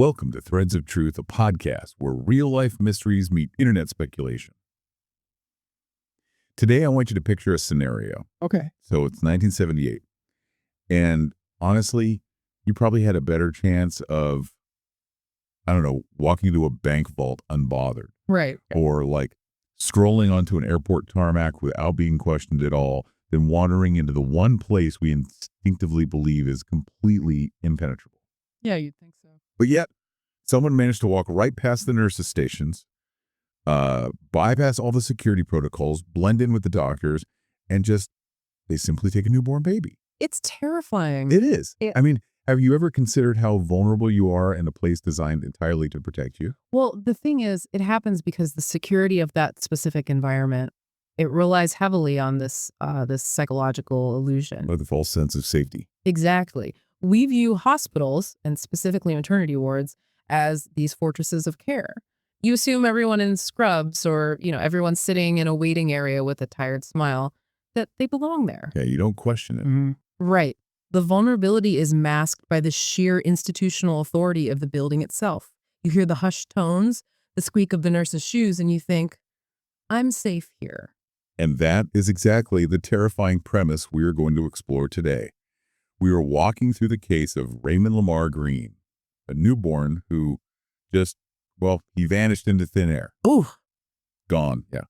Welcome to Threads of Truth, a podcast where real-life mysteries meet internet speculation. Today, I want you to picture a scenario. Okay. So it's 1978. And honestly, you probably had a better chance of, walking into a bank vault unbothered. Right. Or like strolling onto an airport tarmac without being questioned at all, than wandering into the one place we instinctively believe is completely impenetrable. Yeah, you'd think so. But yet, someone managed to walk right past the nurses' stations, bypass all the security protocols, blend in with the doctors, and they simply take a newborn baby. It's terrifying. It is. Have you ever considered how vulnerable you are in a place designed entirely to protect you? Well, the thing is, it happens because the security of that specific environment, it relies heavily on this psychological illusion. Or the false sense of safety. Exactly. We view hospitals, and specifically maternity wards, as these fortresses of care. You assume everyone in scrubs or, everyone sitting in a waiting area with a tired smile, that they belong there. Yeah, you don't question it. Mm-hmm. Right. The vulnerability is masked by the sheer institutional authority of the building itself. You hear the hushed tones, the squeak of the nurse's shoes, and you think, I'm safe here. And that is exactly the terrifying premise we are going to explore today. We are walking through the case of Raymond Lamar Green, a newborn who he vanished into thin air. Ooh. Gone, yeah.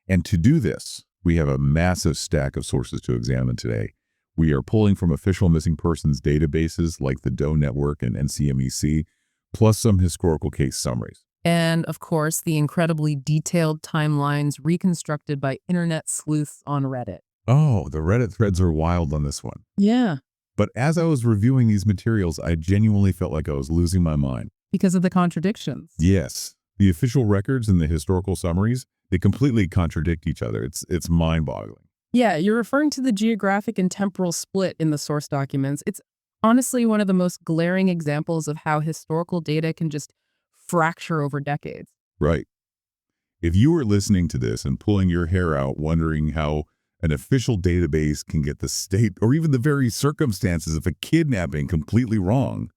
And to do this, we have a massive stack of sources to examine today. We are pulling from official missing persons databases like the Doe Network and NCMEC, plus some historical case summaries. And, of course, the incredibly detailed timelines reconstructed by internet sleuths on Reddit. Oh, the Reddit threads are wild on this one. Yeah. But as I was reviewing these materials, I genuinely felt like I was losing my mind. Because of the contradictions. Yes. The official records and the historical summaries, they completely contradict each other. It's mind-boggling. Yeah, you're referring to the geographic and temporal split in the source documents. It's honestly one of the most glaring examples of how historical data can just fracture over decades. Right. If you were listening to this and pulling your hair out wondering how an official database can get the state or even the very circumstances of a kidnapping completely wrong,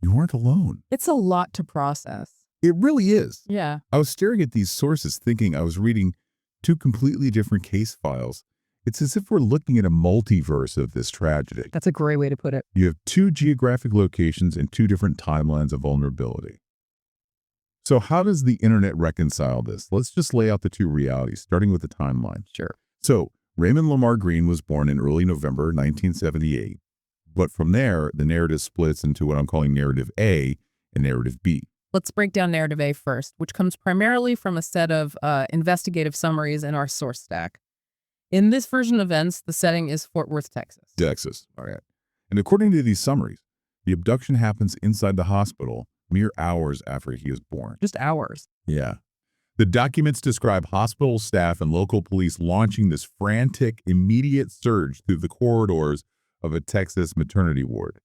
you aren't alone. It's a lot to process. It really is. Yeah. I was staring at these sources thinking I was reading two completely different case files. It's as if we're looking at a multiverse of this tragedy. That's a great way to put it. You have two geographic locations and two different timelines of vulnerability. So how does the internet reconcile this? Let's just lay out the two realities, starting with the timeline. Sure. So Raymond Lamar Green was born in early November 1978. But from there, the narrative splits into what I'm calling narrative A and narrative B. Let's break down narrative A first, which comes primarily from a set of investigative summaries in our source stack. In this version of events, the setting is Fort Worth, Texas. Texas, all right. And according to these summaries, the abduction happens inside the hospital mere hours after he was born. Just hours. Yeah. The documents describe hospital staff and local police launching this frantic, immediate surge through the corridors of a Texas maternity ward.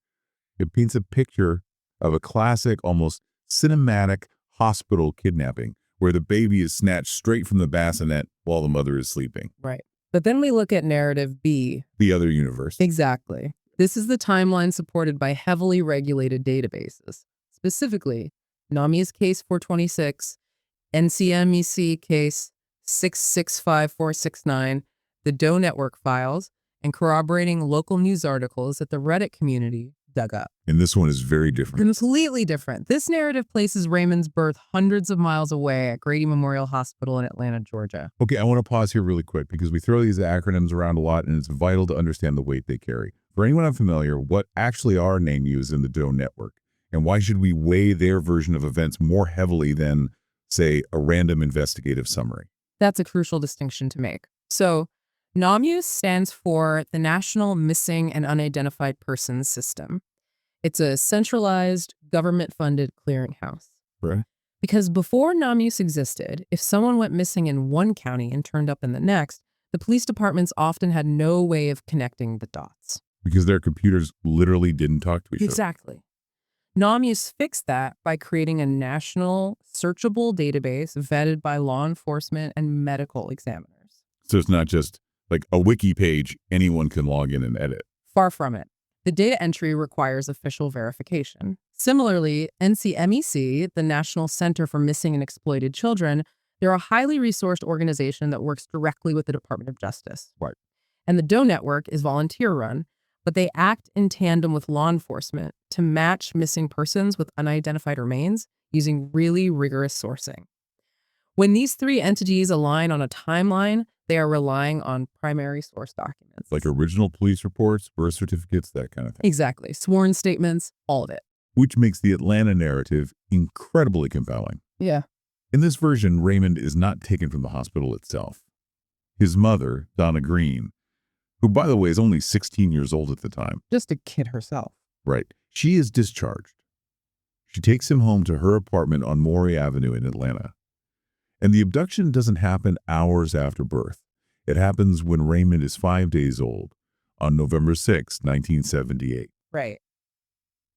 It paints a picture of a classic, almost cinematic hospital kidnapping, where the baby is snatched straight from the bassinet while the mother is sleeping. Right. But then we look at narrative B. The other universe. Exactly. This is the timeline supported by heavily regulated databases. Specifically, NAMI's case 426, NCMEC case 665469, the Doe Network files, and corroborating local news articles that the Reddit community dug up. And this one is very different. Completely different. This narrative places Raymond's birth hundreds of miles away at Grady Memorial Hospital in Atlanta, Georgia. Okay, I want to pause here really quick because we throw these acronyms around a lot and it's vital to understand the weight they carry. For anyone unfamiliar, what actually are name use in the Doe Network? And why should we weigh their version of events more heavily than, say, a random investigative summary? That's a crucial distinction to make. So, NAMUS stands for the National Missing and Unidentified Persons System. It's a centralized, government-funded clearinghouse. Right. Because before NAMUS existed, if someone went missing in one county and turned up in the next, the police departments often had no way of connecting the dots. Because their computers literally didn't talk to each other. Exactly. NAMUS fixed that by creating a national, searchable database vetted by law enforcement and medical examiners. So it's not just like a wiki page anyone can log in and edit. Far from it. The data entry requires official verification. Similarly, NCMEC, the National Center for Missing and Exploited Children, they're a highly resourced organization that works directly with the Department of Justice. Right. And the DOE network is volunteer-run, but they act in tandem with law enforcement to match missing persons with unidentified remains using really rigorous sourcing. When these three entities align on a timeline, they are relying on primary source documents. Like original police reports, birth certificates, that kind of thing. Exactly. Sworn statements, all of it. Which makes the Atlanta narrative incredibly compelling. Yeah. In this version, Raymond is not taken from the hospital itself. His mother, Donna Green, who, by the way, is only 16 years old at the time. Just a kid herself. Right. She is discharged. She takes him home to her apartment on Maury Avenue in Atlanta. And the abduction doesn't happen hours after birth. It happens when Raymond is 5 days old, on November 6, 1978. Right.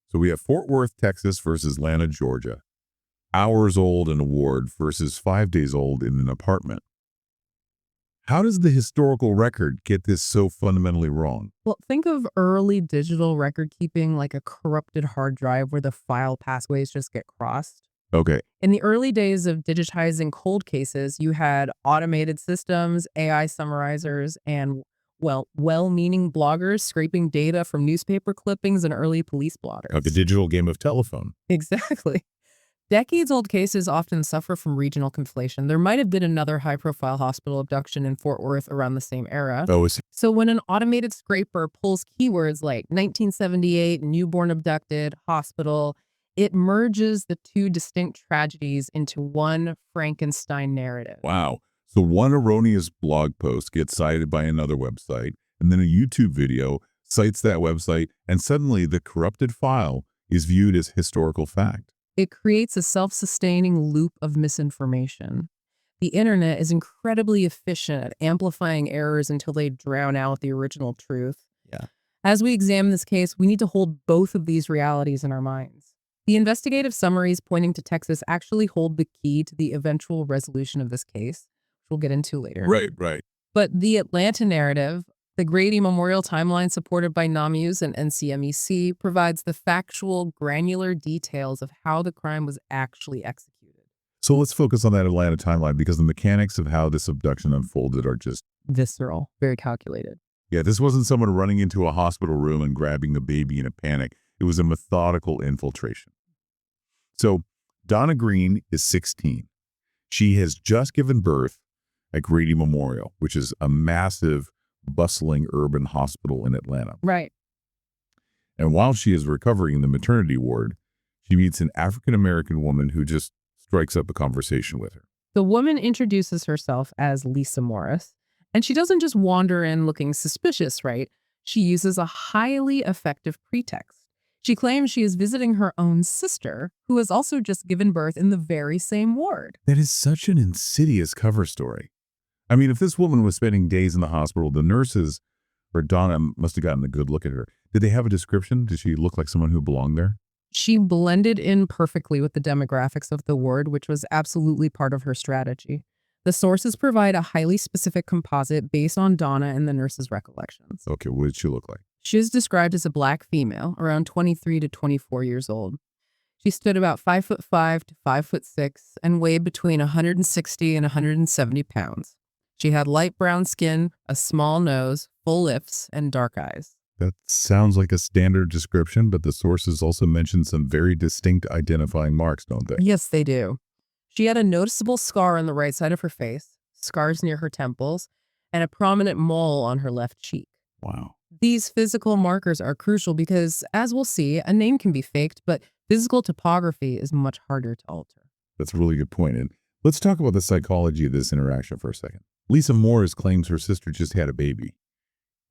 So we have Fort Worth, Texas versus Atlanta, Georgia. Hours old in a ward versus 5 days old in an apartment. How does the historical record get this so fundamentally wrong? Well, think of early digital record keeping like a corrupted hard drive where the file pathways just get crossed. Okay. In the early days of digitizing cold cases, you had automated systems, AI summarizers, and, well-meaning bloggers scraping data from newspaper clippings and early police blotters. Like a digital game of telephone. Exactly. Decades-old cases often suffer from regional conflation. There might have been another high-profile hospital abduction in Fort Worth around the same era. Oh, So when an automated scraper pulls keywords like 1978, newborn abducted, hospital, it merges the two distinct tragedies into one Frankenstein narrative. wow. So one erroneous blog post gets cited by another website, and then a YouTube video cites that website, and suddenly the corrupted file is viewed as historical fact. It creates a self-sustaining loop of misinformation. The internet is incredibly efficient at amplifying errors until they drown out the original truth. Yeah. As we examine this case, we need to hold both of these realities in our minds. The investigative summaries pointing to Texas actually hold the key to the eventual resolution of this case, which we'll get into later. Right. But the Atlanta narrative, the Grady Memorial timeline supported by NAMUS and NCMEC, provides the factual, granular details of how the crime was actually executed. So let's focus on that Atlanta timeline because the mechanics of how this abduction unfolded are just... Visceral, very calculated. Yeah, this wasn't someone running into a hospital room and grabbing a baby in a panic. It was a methodical infiltration. So Donna Green is 16. She has just given birth at Grady Memorial, which is a massive, bustling urban hospital in Atlanta. Right. And while she is recovering in the maternity ward, she meets an African-American woman who just strikes up a conversation with her. The woman introduces herself as Lisa Morris, and she doesn't just wander in looking suspicious, right? She uses a highly effective pretext. She claims she is visiting her own sister, who has also just given birth in the very same ward. That is such an insidious cover story. I mean, if this woman was spending days in the hospital, the nurses or Donna must have gotten a good look at her. Did they have a description? Did she look like someone who belonged there? She blended in perfectly with the demographics of the ward, which was absolutely part of her strategy. The sources provide a highly specific composite based on Donna and the nurse's recollections. Okay, what did she look like? She is described as a Black female, around 23 to 24 years old. She stood about 5'5" to 5'6" and weighed between 160 and 170 pounds. She had light brown skin, a small nose, full lips, and dark eyes. That sounds like a standard description, but the sources also mention some very distinct identifying marks, don't they? Yes, they do. She had a noticeable scar on the right side of her face, scars near her temples, and a prominent mole on her left cheek. Wow. These physical markers are crucial because, as we'll see, a name can be faked, but physical topography is much harder to alter. That's a really good point. And let's talk about the psychology of this interaction for a second. Lisa Morris claims her sister just had a baby.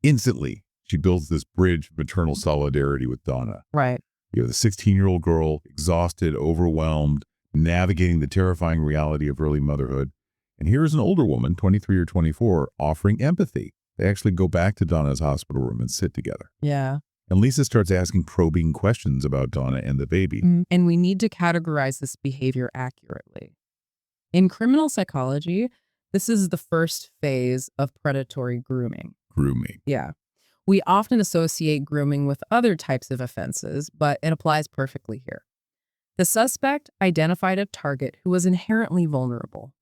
Instantly, she builds this bridge of maternal solidarity with Donna. Right. You have the 16-year-old girl, exhausted, overwhelmed, navigating the terrifying reality of early motherhood. And here's an older woman, 23 or 24, offering empathy. They actually go back to Donna's hospital room and sit together. Yeah. And Lisa starts asking probing questions about Donna and the baby. And we need to categorize this behavior accurately. In criminal psychology, this is the first phase of predatory grooming. Grooming. Yeah. We often associate grooming with other types of offenses, but it applies perfectly here. The suspect identified a target who was inherently vulnerable.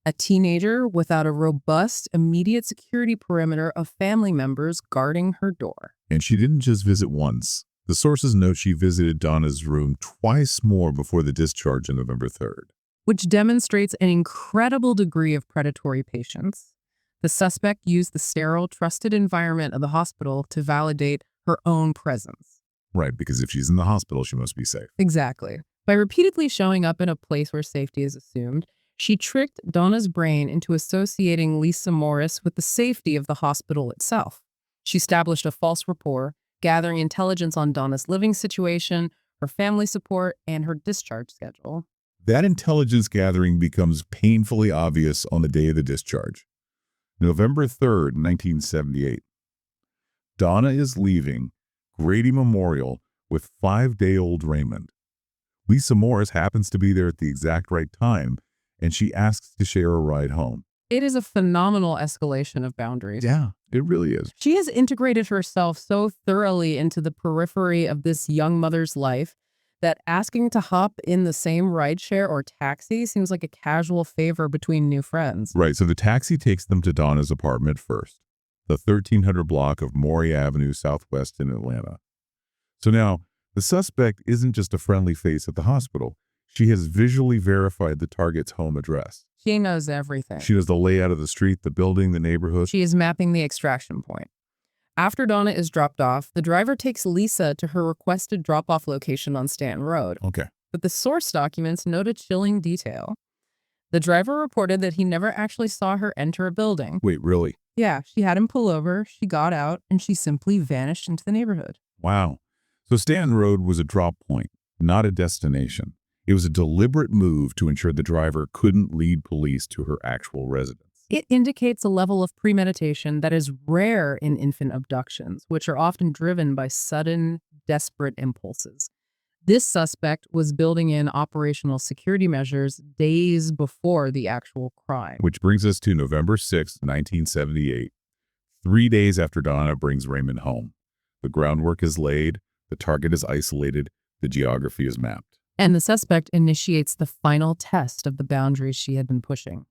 A teenager without a robust, immediate security perimeter of family members guarding her door. And she didn't just visit once. The sources note she visited Donna's room twice more before the discharge on November 3rd. Which demonstrates an incredible degree of predatory patience. The suspect used the sterile, trusted environment of the hospital to validate her own presence. Right, because if she's in the hospital, she must be safe. Exactly. By repeatedly showing up in a place where safety is assumed, she tricked Donna's brain into associating Lisa Morris with the safety of the hospital itself. She established a false rapport, gathering intelligence on Donna's living situation, her family support, and her discharge schedule. That intelligence gathering becomes painfully obvious on the day of the discharge. November 3rd, 1978. Donna is leaving Grady Memorial with 5-day-old Raymond. Lisa Morris happens to be there at the exact right time, and she asks to share a ride home. It is a phenomenal escalation of boundaries. Yeah, it really is. She has integrated herself so thoroughly into the periphery of this young mother's life that asking to hop in the same rideshare or taxi seems like a casual favor between new friends. Right, so the taxi takes them to Donna's apartment first, the 1300 block of Maury Avenue Southwest in Atlanta. So now, the suspect isn't just a friendly face at the hospital. She has visually verified the target's home address. She knows everything. She knows the layout of the street, the building, the neighborhood. She is mapping the extraction point. After Donna is dropped off, the driver takes Lisa to her requested drop-off location on Stanton Road. Okay. But the source documents note a chilling detail. The driver reported that he never actually saw her enter a building. Wait, really? Yeah, she had him pull over, she got out, and she simply vanished into the neighborhood. Wow. So Stanton Road was a drop point, not a destination. It was a deliberate move to ensure the driver couldn't lead police to her actual residence. It indicates a level of premeditation that is rare in infant abductions, which are often driven by sudden, desperate impulses. This suspect was building in operational security measures days before the actual crime. Which brings us to November 6, 1978, 3 days after Donna brings Raymond home. The groundwork is laid, the target is isolated, the geography is mapped. And the suspect initiates the final test of the boundaries she had been pushing.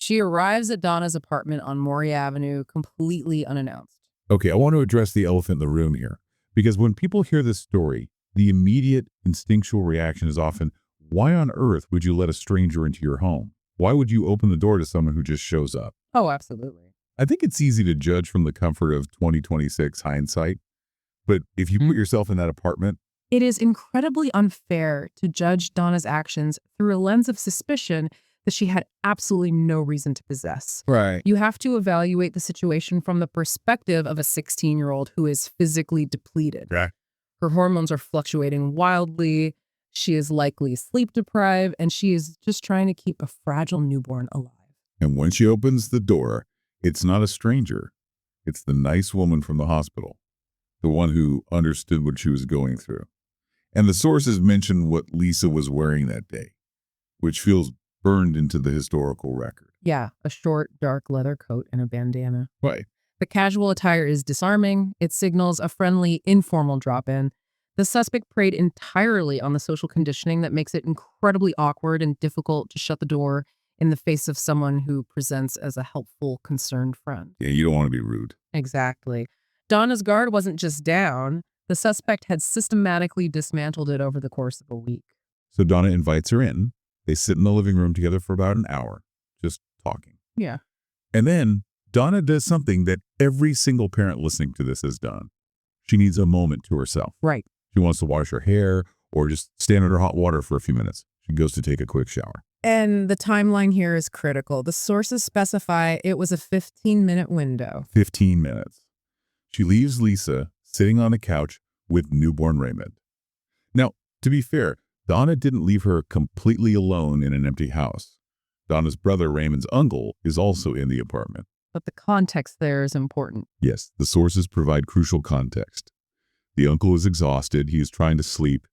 She arrives at Donna's apartment on Maury Avenue completely unannounced. Okay, I want to address the elephant in the room here, because when people hear this story, the immediate instinctual reaction is often, why on earth would you let a stranger into your home? Why would you open the door to someone who just shows up? Oh, absolutely. I think it's easy to judge from the comfort of 2026 hindsight, but if you put yourself in that apartment, It is incredibly unfair to judge Donna's actions through a lens of suspicion that she had absolutely no reason to possess. right? You have to evaluate the situation from the perspective of a 16-year-old who is physically depleted. Okay. Her hormones are fluctuating wildly. She is likely sleep deprived, and she is just trying to keep a fragile newborn alive. And when she opens the door, it's not a stranger. It's the nice woman from the hospital, the one who understood what she was going through. And the sources mention what Lisa was wearing that day, which feels burned into the historical record. Yeah, a short, dark leather coat and a bandana. Right. The casual attire is disarming. It signals a friendly, informal drop-in. The suspect preyed entirely on the social conditioning that makes it incredibly awkward and difficult to shut the door in the face of someone who presents as a helpful, concerned friend. Yeah, you don't want to be rude. Exactly. Donna's guard wasn't just down. The suspect had systematically dismantled it over the course of a week. So Donna invites her in. They sit in the living room together for about an hour, just talking. Yeah. And then Donna does something that every single parent listening to this has done. She needs a moment to herself. Right. She wants to wash her hair or just stand under hot water for a few minutes. She goes to take a quick shower. And the timeline here is critical. The sources specify it was a 15-minute window. 15 minutes. She leaves Lisa sitting on the couch with newborn Raymond. Now, to be fair, Donna didn't leave her completely alone in an empty house. Donna's brother, Raymond's uncle, is also in the apartment. But the context there is important. Yes, the sources provide crucial context. The uncle is exhausted, he is trying to sleep,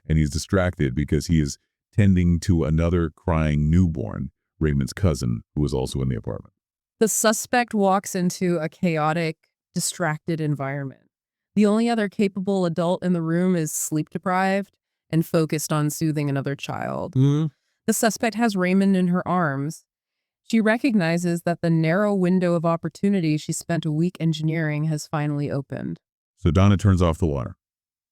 and he's distracted because he is tending to another crying newborn, Raymond's cousin, who is also in the apartment. The suspect walks into a chaotic, distracted environment. The only other capable adult in the room is sleep-deprived and focused on soothing another child. The suspect has Raymond in her arms. She recognizes that the narrow window of opportunity she spent a week engineering has finally opened. So Donna turns off the water.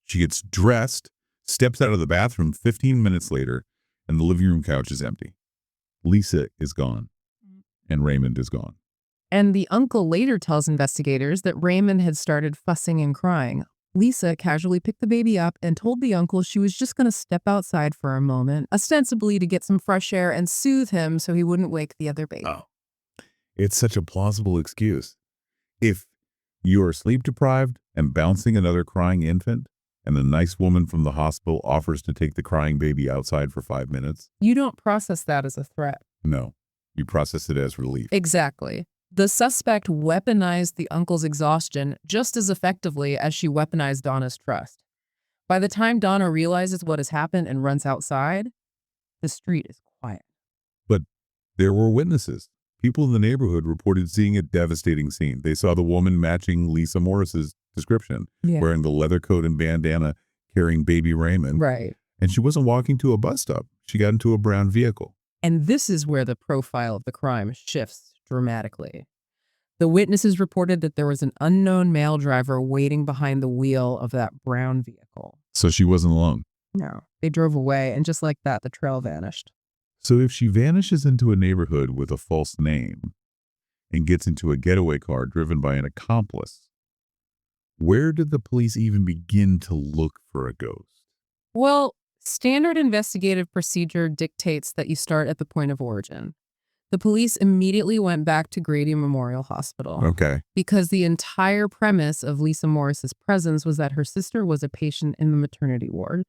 She gets dressed, steps out of the bathroom 15 minutes later, and the living room couch is empty. Lisa is gone, and Raymond is gone. And the uncle later tells investigators that Raymond had started fussing and crying. Lisa casually picked the baby up and told the uncle she was just going to step outside for a moment, ostensibly to get some fresh air and soothe him so he wouldn't wake the other baby. Oh, it's such a plausible excuse. If you are sleep deprived and bouncing another crying infant, and the nice woman from the hospital offers to take the crying baby outside for 5 minutes, You don't process that as a threat. no, you process it as relief. Exactly. The suspect weaponized the uncle's exhaustion just as effectively as she weaponized Donna's trust. By the time Donna realizes what has happened and runs outside, the street is quiet. But there were witnesses. People in the neighborhood reported seeing a devastating scene. They saw the woman matching Lisa Morris's description, wearing the leather coat and bandana, carrying baby Raymond. Right. And she wasn't walking to a bus stop. She got into a brown vehicle. And this is where the profile of the crime shifts dramatically. The witnesses reported that there was an unknown male driver waiting behind the wheel of that brown vehicle. So she wasn't alone. No, they drove away, and just like that, the trail vanished. So if she vanishes into a neighborhood with a false name and gets into a getaway car driven by an accomplice, where did the police even begin to look for a ghost? Well, standard investigative procedure dictates that you start at the point of origin. The police immediately went back to Grady Memorial Hospital. Okay. Because the entire premise of Lisa Morris's presence was that her sister was a patient in the maternity ward.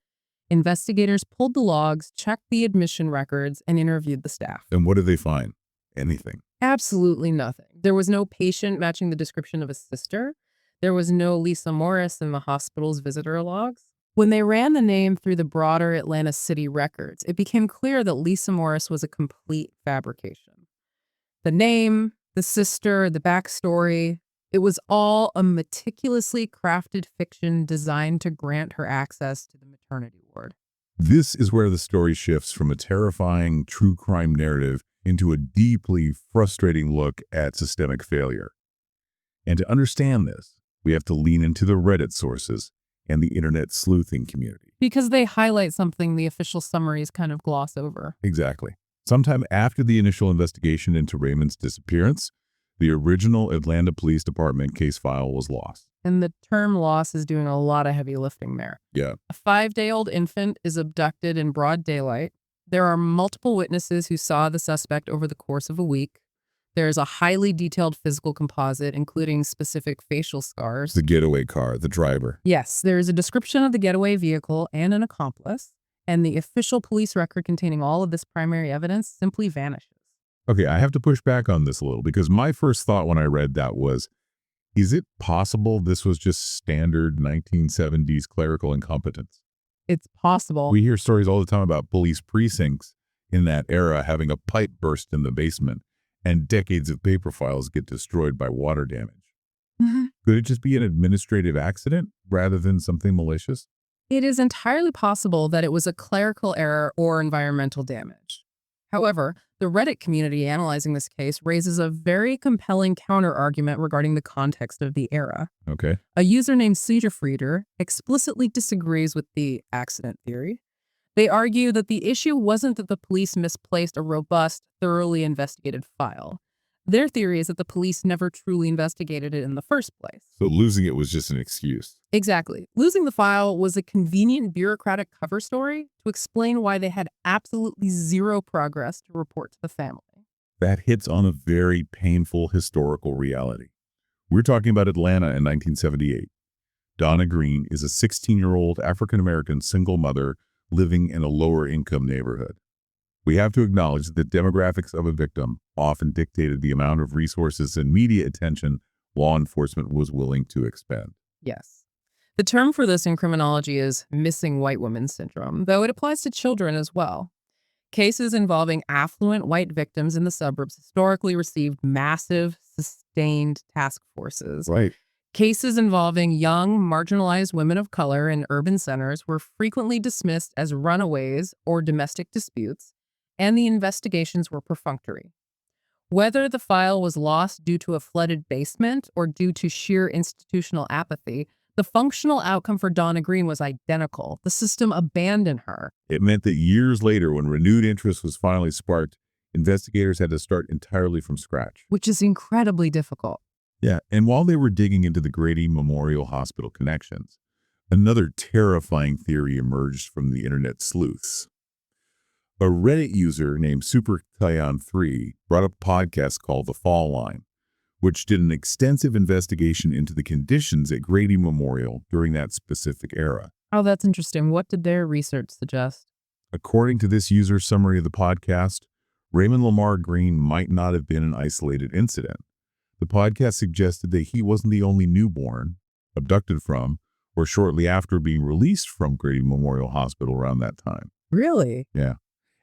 Investigators pulled the logs, checked the admission records, and interviewed the staff. And what did they find? Anything. Absolutely nothing. There was no patient matching the description of a sister. There was no Lisa Morris in the hospital's visitor logs. When they ran the name through the broader Atlanta City records, it became clear that Lisa Morris was a complete fabrication. The name, the sister, the backstory, it was all a meticulously crafted fiction designed to grant her access to the maternity ward. This is where the story shifts from a terrifying true crime narrative into a deeply frustrating look at systemic failure. And to understand this, we have to lean into the Reddit sources and the internet sleuthing community. Because they highlight something the official summaries kind of gloss over. Exactly. Sometime after the initial investigation into Raymond's disappearance, the original Atlanta Police Department case file was lost. And the term loss is doing a lot of heavy lifting there. Yeah. A 5-day-old infant is abducted in broad daylight. There are multiple witnesses who saw the suspect over the course of a week. There's a highly detailed physical composite, including specific facial scars. The getaway car, the driver. Yes, there is a description of the getaway vehicle and an accomplice, and the official police record containing all of this primary evidence simply vanishes. Okay, I have to push back on this a little because my first thought when I read that was, is it possible this was just standard 1970s clerical incompetence? It's possible. We hear stories all the time about police precincts in that era having a pipe burst in the basement and decades of paper files get destroyed by water damage. Could it just be an administrative accident rather than something malicious? It is entirely possible that it was a clerical error or environmental damage. However, the Reddit community analyzing this case raises a very compelling counter-argument regarding the context of the era. Okay. A user named Sujafreeder explicitly disagrees with the accident theory. They argue that the issue wasn't that the police misplaced a robust, thoroughly investigated file. Their theory is that the police never truly investigated it in the first place. So losing it was just an excuse. Exactly. Losing the file was a convenient bureaucratic cover story to explain why they had absolutely zero progress to report to the family. That hits on a very painful historical reality. We're talking about Atlanta in 1978. Donna Green is a 16-year-old African-American single mother living in a lower-income neighborhood. We have to acknowledge that the demographics of a victim often dictated the amount of resources and media attention law enforcement was willing to expend. Yes. The term for this in criminology is missing white woman syndrome, though it applies to children as well. Cases involving affluent white victims in the suburbs historically received massive, sustained task forces. Right. Cases involving young, marginalized women of color in urban centers were frequently dismissed as runaways or domestic disputes, and the investigations were perfunctory. Whether the file was lost due to a flooded basement or due to sheer institutional apathy, the functional outcome for Donna Green was identical. The system abandoned her. It meant that years later, when renewed interest was finally sparked, investigators had to start entirely from scratch. Which is incredibly difficult. Yeah, and while they were digging into the Grady Memorial Hospital connections, another terrifying theory emerged from the internet sleuths. A Reddit user named SuperTyon3 brought up a podcast called The Fall Line, which did an extensive investigation into the conditions at Grady Memorial during that specific era. Oh, that's interesting. What did their research suggest? According to this user's summary of the podcast, Raymond Lamar Green might not have been an isolated incident. The podcast suggested that he wasn't the only newborn abducted from or shortly after being released from Grady Memorial Hospital around that time. Really? Yeah.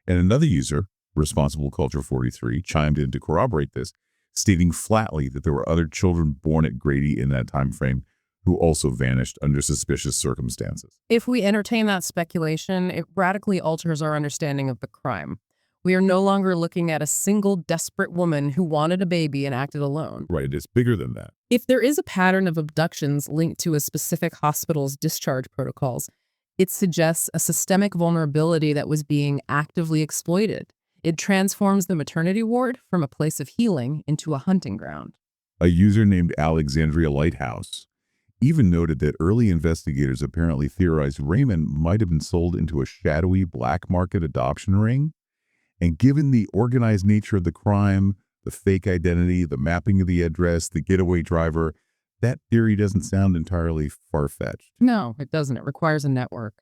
And another user, Responsible Culture 43, chimed in to corroborate this, stating flatly that there were other children born at Grady in that time frame who also vanished under suspicious circumstances. If we entertain that speculation, it radically alters our understanding of the crime. We are no longer looking at a single desperate woman who wanted a baby and acted alone. Right, it's bigger than that. If there is a pattern of abductions linked to a specific hospital's discharge protocols, it suggests a systemic vulnerability that was being actively exploited. It transforms the maternity ward from a place of healing into a hunting ground. A user named Alexandria Lighthouse even noted that early investigators apparently theorized Raymond might have been sold into a shadowy black market adoption ring. And given the organized nature of the crime, the fake identity, the mapping of the address, the getaway driver, that theory doesn't sound entirely far-fetched. No, it doesn't. It requires a network.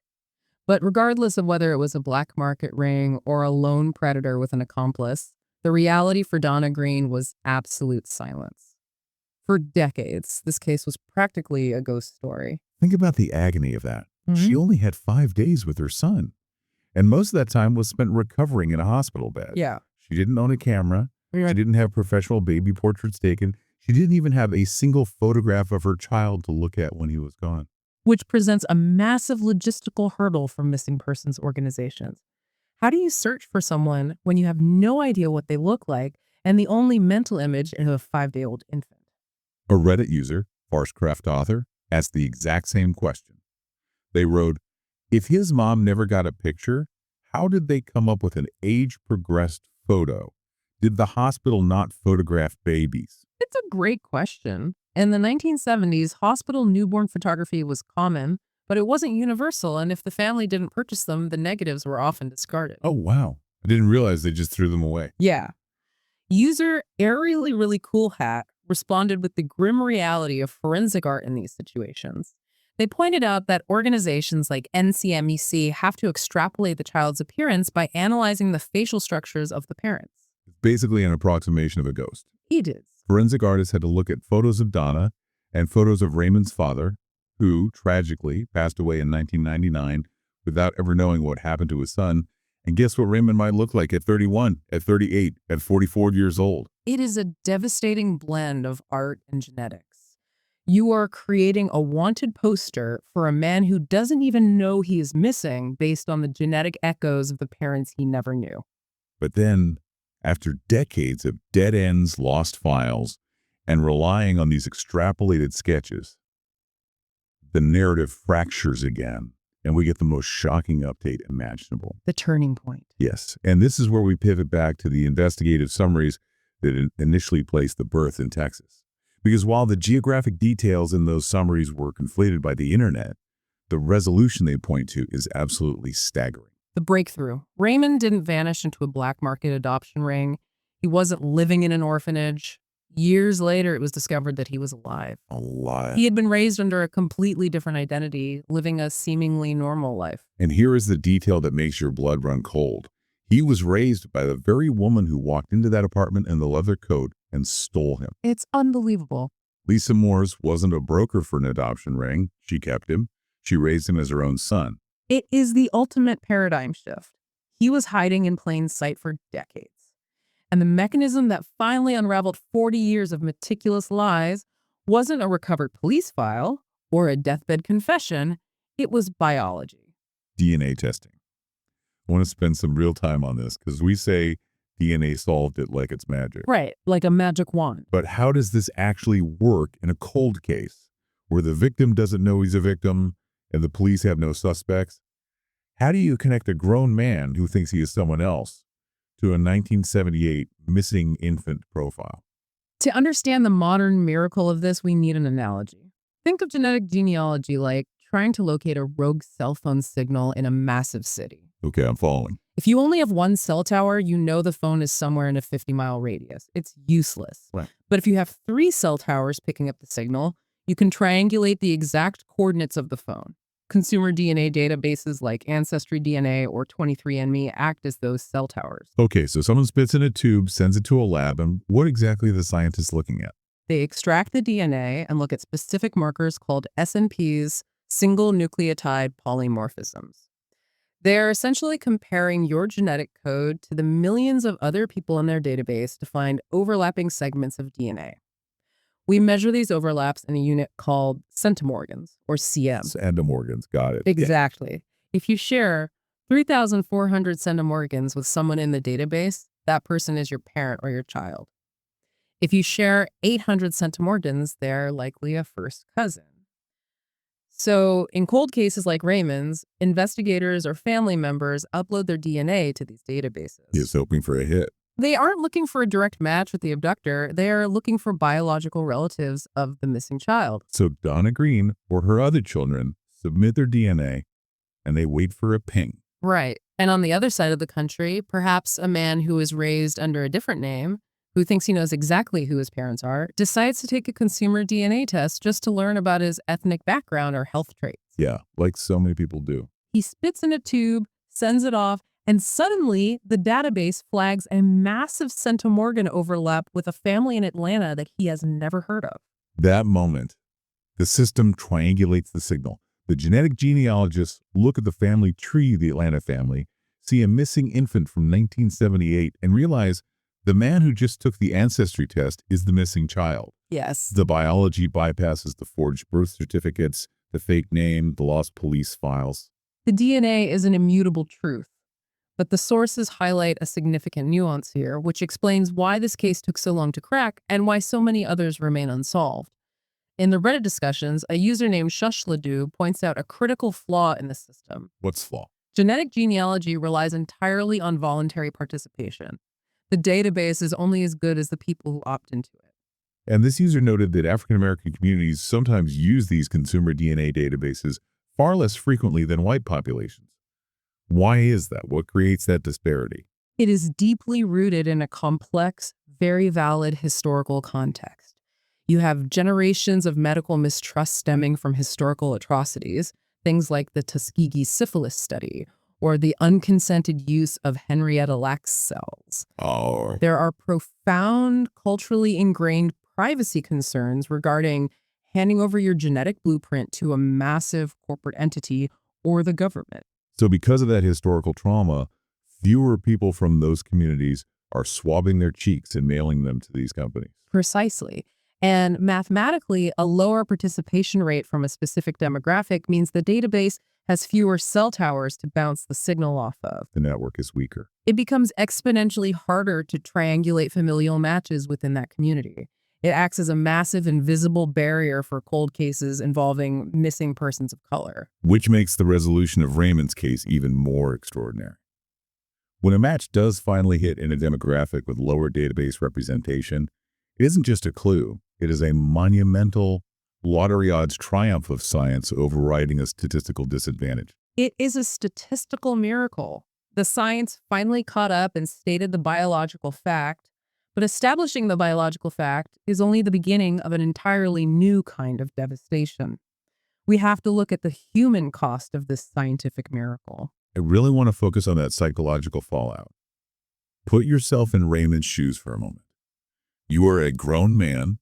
But regardless of whether it was a black market ring or a lone predator with an accomplice, the reality for Donna Green was absolute silence. For decades, this case was practically a ghost story. Think about the agony of that. She only had 5 days with her son, and most of that time was spent recovering in a hospital bed. Yeah. She didn't own a camera. She didn't have professional baby portraits taken. She didn't even have a single photograph of her child to look at when he was gone. Which presents a massive logistical hurdle for missing persons organizations. How do you search for someone when you have no idea what they look like and the only mental image is a 5-day-old infant? A Reddit user, Farscraft author, asked the exact same question. They wrote, if his mom never got a picture, how did they come up with an age-progressed photo? Did the hospital not photograph babies? It's a great question. In the 1970s, hospital newborn photography was common, but it wasn't universal, and if the family didn't purchase them, the negatives were often discarded. Oh, wow. I didn't realize they just threw them away. Yeah. User Aerially Really Cool Hat responded with the grim reality of forensic art in these situations. They pointed out that organizations like NCMEC have to extrapolate the child's appearance by analyzing the facial structures of the parents. It's basically an approximation of a ghost. It is. Forensic artists had to look at photos of Donna and photos of Raymond's father, who, tragically, passed away in 1999 without ever knowing what happened to his son. And guess what Raymond might look like at 31, at 38, at 44 years old? It is a devastating blend of art and genetics. You are creating a wanted poster for a man who doesn't even know he is missing based on the genetic echoes of the parents he never knew. But then, after decades of dead ends, lost files, and relying on these extrapolated sketches, the narrative fractures again, and we get the most shocking update imaginable. The turning point. Yes, and this is where we pivot back to the investigative summaries that initially placed the birth in Texas. Because while the geographic details in those summaries were conflated by the internet, the resolution they point to is absolutely staggering. The breakthrough. Raymond didn't vanish into a black market adoption ring. He wasn't living in an orphanage. Years later, it was discovered that he was alive. Alive. He had been raised under a completely different identity, living a seemingly normal life. And here is the detail that makes your blood run cold. He was raised by the very woman who walked into that apartment in the leather coat and stole him. It's unbelievable. Lisa Morse wasn't a broker for an adoption ring. She kept him. She raised him as her own son. It is the ultimate paradigm shift. He was hiding in plain sight for decades. And the mechanism that finally unraveled 40 years of meticulous lies wasn't a recovered police file or a deathbed confession, it was biology. DNA testing. I want to spend some real time on this because we say DNA solved it like it's magic. Right, like a magic wand. But how does this actually work in a cold case where the victim doesn't know he's a victim and the police have no suspects? How do you connect a grown man who thinks he is someone else to a 1978 missing infant profile? To understand the modern miracle of this, we need an analogy. Think of genetic genealogy like trying to locate a rogue cell phone signal in a massive city. Okay, I'm following. If you only have one cell tower, you know the phone is somewhere in a 50-mile radius. It's useless. Right. But if you have 3 cell towers picking up the signal, you can triangulate the exact coordinates of the phone. Consumer DNA databases like Ancestry DNA or 23andMe act as those cell towers. Okay, so someone spits in a tube, sends it to a lab, and what exactly are the scientists looking at? They extract the DNA and look at specific markers called SNPs, single nucleotide polymorphisms. They're essentially comparing your genetic code to the millions of other people in their database to find overlapping segments of DNA. We measure these overlaps in a unit called centimorgans, or cm. Centimorgans, got it. Exactly. If you share 3,400 centimorgans with someone in the database, that person is your parent or your child. If you share 800 centimorgans, they're likely a first cousin. So in cold cases like Raymond's, investigators or family members upload their DNA to these databases. He's hoping for a hit. They aren't looking for a direct match with the abductor. They're looking for biological relatives of the missing child. So Donna Green or her other children submit their DNA and they wait for a ping. Right. And on the other side of the country, perhaps a man who was raised under a different name, who thinks he knows exactly who his parents are, decides to take a consumer DNA test just to learn about his ethnic background or health traits. Yeah, like so many people do. He spits in a tube, sends it off, and suddenly the database flags a massive centimorgan overlap with a family in Atlanta that he has never heard of. That moment, the system triangulates the signal. The genetic genealogists look at the family tree of the Atlanta family, see a missing infant from 1978, and realize the man who just took the ancestry test is the missing child. Yes. The biology bypasses the forged birth certificates, the fake name, the lost police files. The DNA is an immutable truth, but the sources highlight a significant nuance here, which explains why this case took so long to crack and why so many others remain unsolved. In the Reddit discussions, a user named Shushladu points out a critical flaw in the system. What's flaw? Genetic genealogy relies entirely on voluntary participation. The database is only as good as the people who opt into it. And this user noted that African-American communities sometimes use these consumer DNA databases far less frequently than white populations. Why is that? What creates that disparity? It is deeply rooted in a complex, very valid historical context. You have generations of medical mistrust stemming from historical atrocities, things like the Tuskegee syphilis study, or the unconsented use of Henrietta Lacks cells. Oh. There are profound, culturally ingrained privacy concerns regarding handing over your genetic blueprint to a massive corporate entity or the government. So because of that historical trauma, fewer people from those communities are swabbing their cheeks and mailing them to these companies. Precisely. And mathematically, a lower participation rate from a specific demographic means the database has fewer cell towers to bounce the signal off of. The network is weaker. It becomes exponentially harder to triangulate familial matches within that community. It acts as a massive invisible barrier for cold cases involving missing persons of color. Which makes the resolution of Raymond's case even more extraordinary. When a match does finally hit in a demographic with lower database representation, it isn't just a clue. It is a monumental lottery odds triumph of science overriding a statistical disadvantage. It is a statistical miracle. The science finally caught up and stated the biological fact, but establishing the biological fact is only the beginning of an entirely new kind of devastation. We have to look at the human cost of this scientific miracle. I really want to focus on that psychological fallout. Put yourself in Raymond's shoes for a moment. You are a grown man.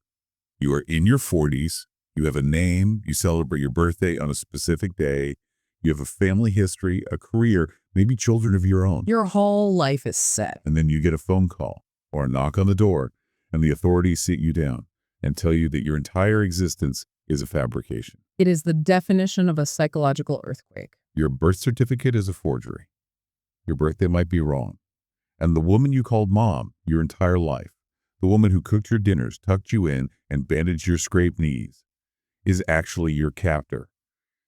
You are in your 40s. You have a name. You celebrate your birthday on a specific day. You have a family history, a career, maybe children of your own. Your whole life is set. And then you get a phone call or a knock on the door, and the authorities sit you down. and tell you that your entire existence is a fabrication. It is the definition of a psychological earthquake. Your birth certificate is a forgery. Your birthday might be wrong. And the woman you called mom your entire life, the woman who cooked your dinners, tucked you in, and bandaged your scraped knees, is actually your captor.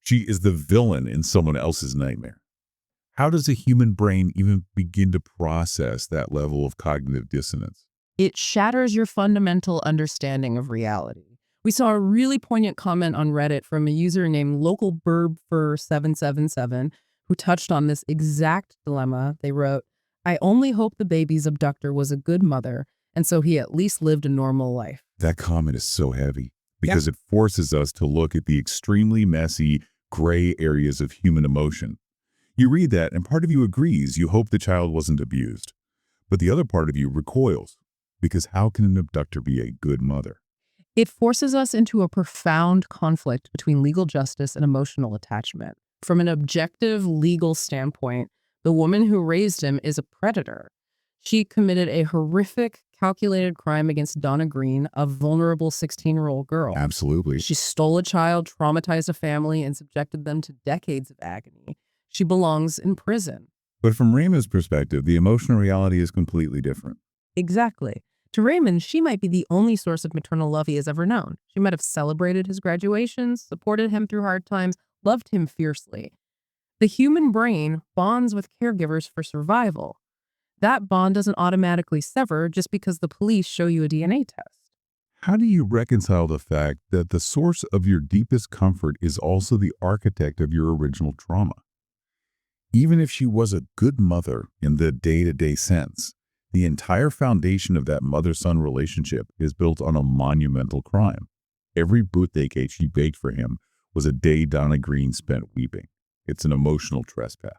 She is the villain in someone else's nightmare. How does a human brain even begin to process that level of cognitive dissonance? It shatters your fundamental understanding of reality. We saw a really poignant comment on Reddit from a user named localburbfur777 who touched on this exact dilemma. They wrote, "I only hope the baby's abductor was a good mother, and so he at least lived a normal life." That comment is so heavy because it forces us to look at the extremely messy, gray areas of human emotion. You read that, and part of you agrees. You hope the child wasn't abused. But the other part of you recoils, because how can an abductor be a good mother? It forces us into a profound conflict between legal justice and emotional attachment. From an objective legal standpoint, the woman who raised him is a predator. She committed a horrific, calculated crime against Donna Green, a vulnerable 16-year-old girl. Absolutely. She stole a child, traumatized a family, and subjected them to decades of agony. She belongs in prison. But from Raymond's perspective, the emotional reality is completely different. Exactly. To Raymond, she might be the only source of maternal love he has ever known. She might have celebrated his graduations, supported him through hard times, loved him fiercely. The human brain bonds with caregivers for survival. That bond doesn't automatically sever just because the police show you a DNA test. How do you reconcile the fact that the source of your deepest comfort is also the architect of your original trauma? Even if she was a good mother in the day-to-day sense, the entire foundation of that mother-son relationship is built on a monumental crime. Every birthday cake she baked for him was a day Donna Green spent weeping. It's an emotional trespass.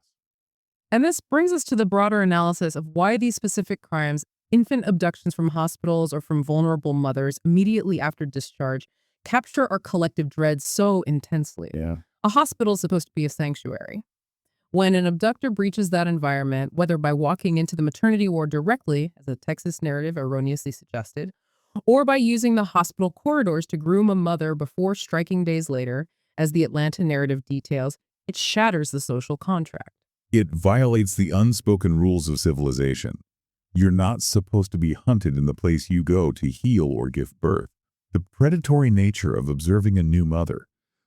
And this brings us to the broader analysis of why these specific crimes, infant abductions from hospitals or from vulnerable mothers immediately after discharge, capture our collective dread so intensely. Yeah. A hospital is supposed to be a sanctuary. When an abductor breaches that environment, whether by walking into the maternity ward directly, as the Texas narrative erroneously suggested, or by using the hospital corridors to groom a mother before striking days later, as the Atlanta narrative details, it shatters the social contract. It violates the unspoken rules of civilization. You're not supposed to be hunted in the place you go to heal or give birth. The predatory nature of observing a new mother,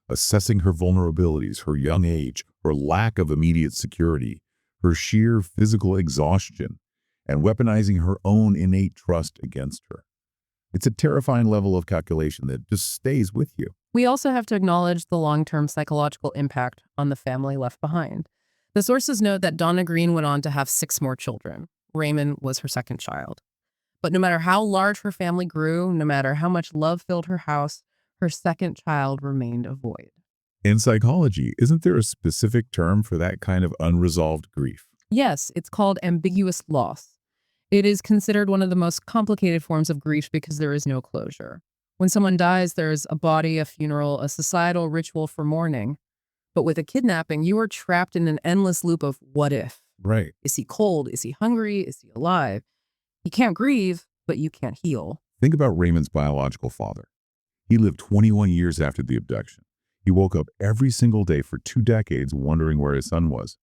assessing her vulnerabilities, her young age, her lack of immediate security, her sheer physical exhaustion, and weaponizing her own innate trust against her. It's a terrifying level of calculation that just stays with you. We also have to acknowledge the long-term psychological impact on the family left behind. The sources note that Donna Green went on to have 6 more children. Raymond was her second child. But no matter how large her family grew, no matter how much love filled her house, her second child remained a void. In psychology, isn't there a specific term for that kind of unresolved grief? Yes, it's called ambiguous loss. It is considered one of the most complicated forms of grief because there is no closure. When someone dies, there's a body, a funeral, a societal ritual for mourning. But with a kidnapping, you are trapped in an endless loop of what if. Right. Is he cold? Is he hungry? Is he alive? You can't grieve, but you can't heal. Think about Raymond's biological father. He lived 21 years after the abduction. He woke up every single day for 2 decades wondering where his son was.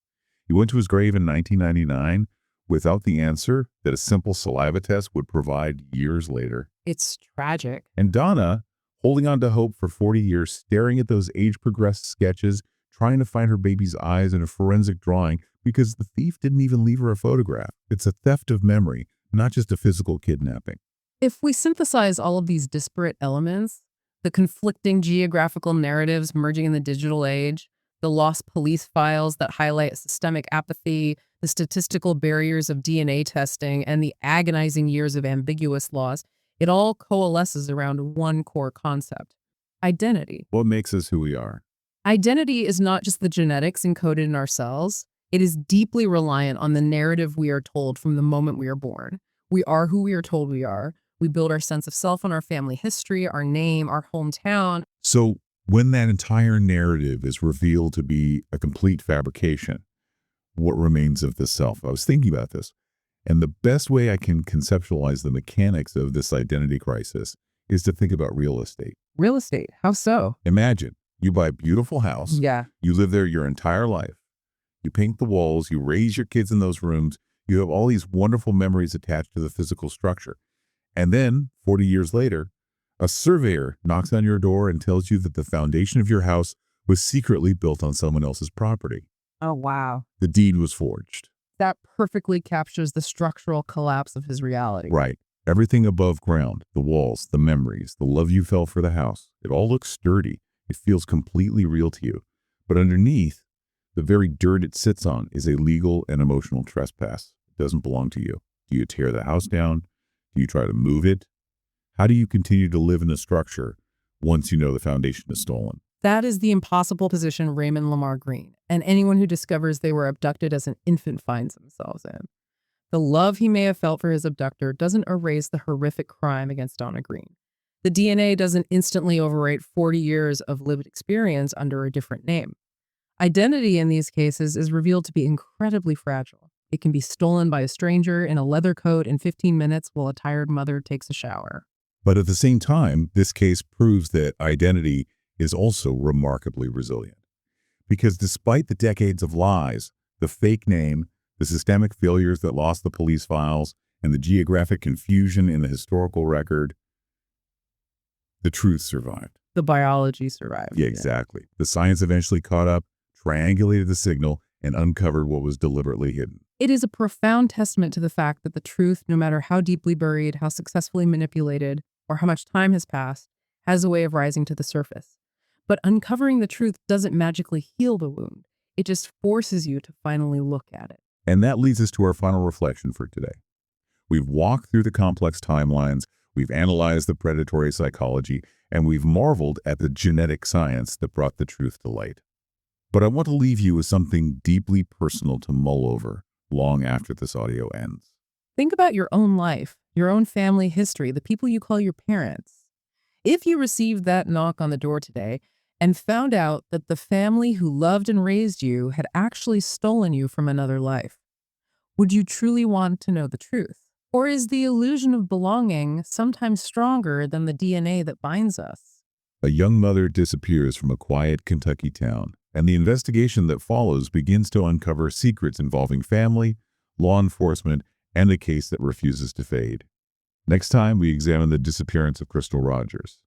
He went to his grave in 1999 without the answer that a simple saliva test would provide years later. It's tragic. And Donna, holding on to hope for 40 years, staring at those age-progressed sketches, trying to find her baby's eyes in a forensic drawing because the thief didn't even leave her a photograph. It's a theft of memory, not just a physical kidnapping. If we synthesize all of these disparate elements, the conflicting geographical narratives merging in the digital age, the lost police files that highlight systemic apathy, the statistical barriers of DNA testing, and the agonizing years of ambiguous loss, it all coalesces around one core concept: identity. What makes us who we are? Identity is not just the genetics encoded in our cells. It is deeply reliant on the narrative we are told from the moment we are born. We are who we are told we are. We build our sense of self on our family history, our name, our hometown. So when that entire narrative is revealed to be a complete fabrication, what remains of the self? I was thinking about this, and the best way I can conceptualize the mechanics of this identity crisis is to think about real estate. Real estate. How so? Imagine you buy a beautiful house. Yeah. You live there your entire life. You paint the walls. You raise your kids in those rooms. You have all these wonderful memories attached to the physical structure. And then, 40 years later, a surveyor knocks on your door and tells you that the foundation of your house was secretly built on someone else's property. Oh, wow. The deed was forged. That perfectly captures the structural collapse of his reality. Right. Everything above ground, the walls, the memories, the love you felt for the house, it all looks sturdy. It feels completely real to you. But underneath, the very dirt it sits on is a legal and emotional trespass. It doesn't belong to you. Do you tear the house down? Do you try to move it? How do you continue to live in the structure once you know the foundation is stolen? That is the impossible position Raymond Lamar Green and anyone who discovers they were abducted as an infant finds themselves in. The love he may have felt for his abductor doesn't erase the horrific crime against Donna Green. The DNA doesn't instantly overwrite 40 years of lived experience under a different name. Identity in these cases is revealed to be incredibly fragile. It can be stolen by a stranger in a leather coat in 15 minutes while a tired mother takes a shower. But at the same time, this case proves that identity is also remarkably resilient. Because despite the decades of lies, the fake name, the systemic failures that lost the police files, and the geographic confusion in the historical record, the truth survived. The biology survived. Yeah, exactly. The science eventually caught up, triangulated the signal, and uncovered what was deliberately hidden. It is a profound testament to the fact that the truth, no matter how deeply buried, how successfully manipulated, or how much time has passed, has a way of rising to the surface. But uncovering the truth doesn't magically heal the wound. It just forces you to finally look at it. And that leads us to our final reflection for today. We've walked through the complex timelines, we've analyzed the predatory psychology, and we've marveled at the genetic science that brought the truth to light. But I want to leave you with something deeply personal to mull over long after this audio ends. Think about your own life, your own family history, the people you call your parents. If you received that knock on the door today and found out that the family who loved and raised you had actually stolen you from another life, would you truly want to know the truth? Or is the illusion of belonging sometimes stronger than the DNA that binds us? A young mother disappears from a quiet Kentucky town, and the investigation that follows begins to uncover secrets involving family, law enforcement, and a case that refuses to fade. Next time, we examine the disappearance of Crystal Rogers,